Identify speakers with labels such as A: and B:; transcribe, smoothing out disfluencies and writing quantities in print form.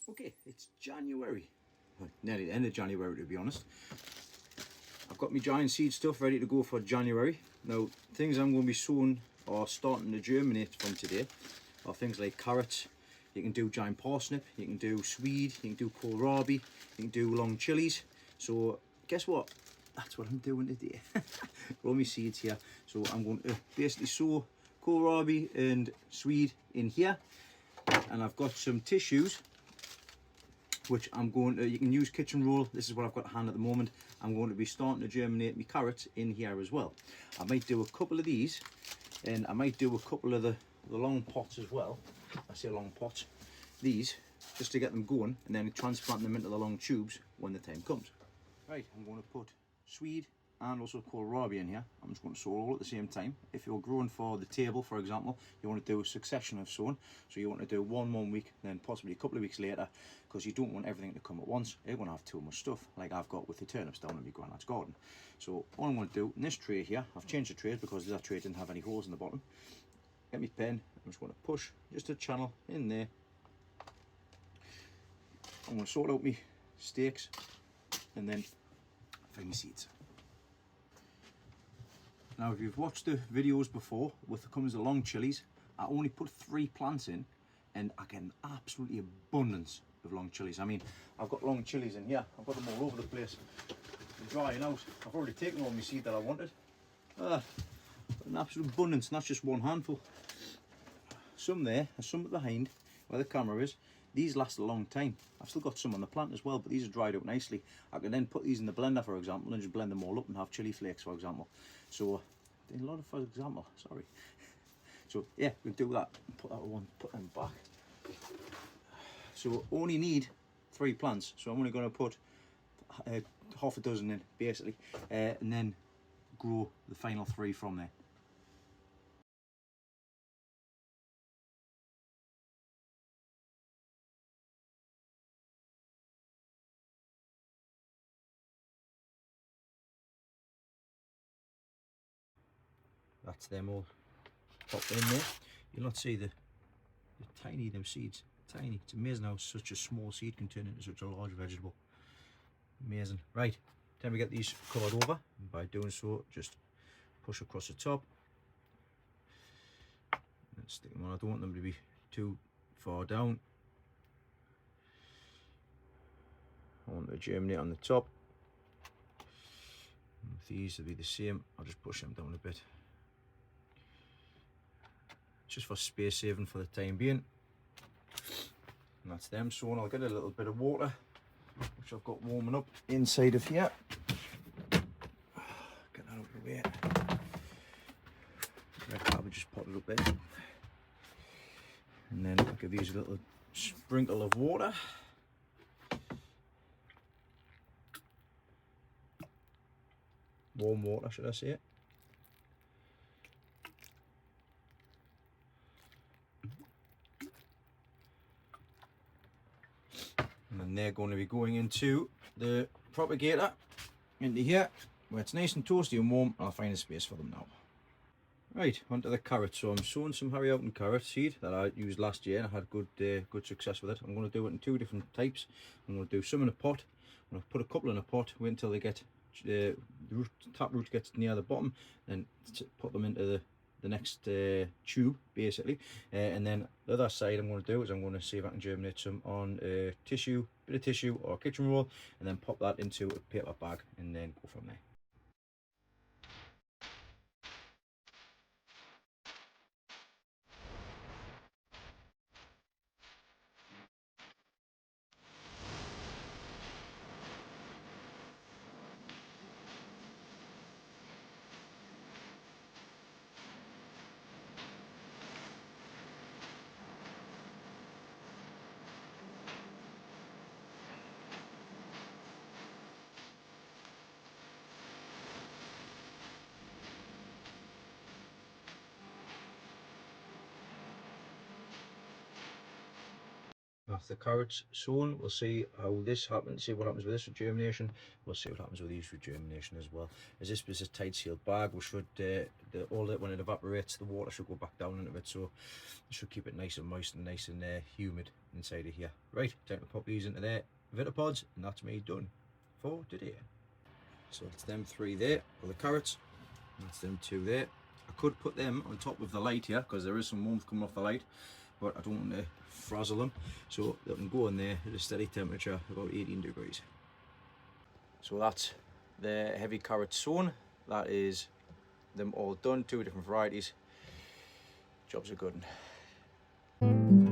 A: Okay, it's January, well, nearly the end of January to be honest. I've got my giant seed stuff ready to go for January. Now, things I'm going to be sowing or starting to germinate from today are things like carrots. You can do giant parsnip, you can do swede, you can do Kohl Rabi, you can do long chilies. So guess what? That's what I'm doing today. All my seeds here. So I'm going to basically sow Kohl Rabi and swede in here. And I've got some tissues which I'm going to, you can use kitchen roll. This is what I've got at hand at the moment. I'm going to be starting to germinate my carrots in here as well. I might do a couple of these, and I might do a couple of the long pots as well. I say long pots, these, just to get them going, and then transplant them into the long tubes when the time comes. Right, I'm going to put swede and also Kohl Rabi in here. I'm just going to sow all at the same time. If you're growing for the table, for example, you want to do a succession of sowing. So you want to do one week, then possibly a couple of weeks later, because you don't want everything to come at once. You're going to have too much stuff, like I've got with the turnips down in my granddad's garden. So all I'm going to do in this tray here, I've changed the trays because that tray didn't have any holes in the bottom. Get my pen, I'm just going to push just a channel in there. I'm going to sort out my stakes and then find my seeds. Now, if you've watched the videos before with the comes the long chilies, I only put 3 plants in and I get an absolutely abundance of long chilies. I mean, I've got long chilies in here, I've got them all over the place. They're drying out. I've already taken all my seed that I wanted. An absolute abundance, and that's just one handful. Some there, and some behind where the camera is. These last a long time. I've still got some on the plant as well, but these are dried out nicely. I can then put these in the blender, for example, and just blend them all up and have chili flakes, for example. So, a lot of, for example, sorry. So yeah, we can do that. Put that one, put them back. So only need 3 plants. So I'm only going to put half a dozen in, basically, and then grow the final 3 from there. That's them all popped in there. You'll not see the tiny them seeds. Tiny. It's amazing how such a small seed can turn into such a large vegetable. Amazing. Right, then we get these covered over, and by doing so, just push across the top and stick them on. I don't want them to be too far down. I want to germinate on the top. And these will be the same. I'll just push them down a bit, just for space saving for the time being. And that's them. So I'll get a little bit of water, which I've got warming up inside of here. Get that out of the way. Red carpet, just pot it up there. And then I'll give these a little sprinkle of water. Warm water, should I say. And then they're going to be going into the propagator, into here, where it's nice and toasty and warm. I'll find a space for them now. Right, onto the carrots. So I'm sowing some Harryhausen carrot seed that I used last year and I had good success with it. I'm going to do it in 2 different types. I'm going to do some in a pot. I'm going to put a couple in a pot, wait until they get the tap root gets near the bottom, then put them into the next tube, basically. And then the other side I'm going to do is I'm going to see if I can germinate some on a tissue, bit of tissue or kitchen roll, and then pop that into a paper bag and then go from there. That's the carrots sown. We'll see how this happens, see what happens with this with germination. We'll see what happens with these with germination as well. As this was a tight sealed bag, we should, all that when it evaporates, the water should go back down into it, so it should keep it nice and moist and nice and humid inside of here. Right, time to pop these into there, Vitapods, and that's me done for today. So it's them 3 there for the carrots, that's them 2 there. I could put them on top of the light here because there is some warmth coming off the light, but I don't want to frazzle them, so they can go in there at a steady temperature, about 18 degrees. So that's the heavy carrots sown. That is them all done, 2 different varieties. Job's a good one.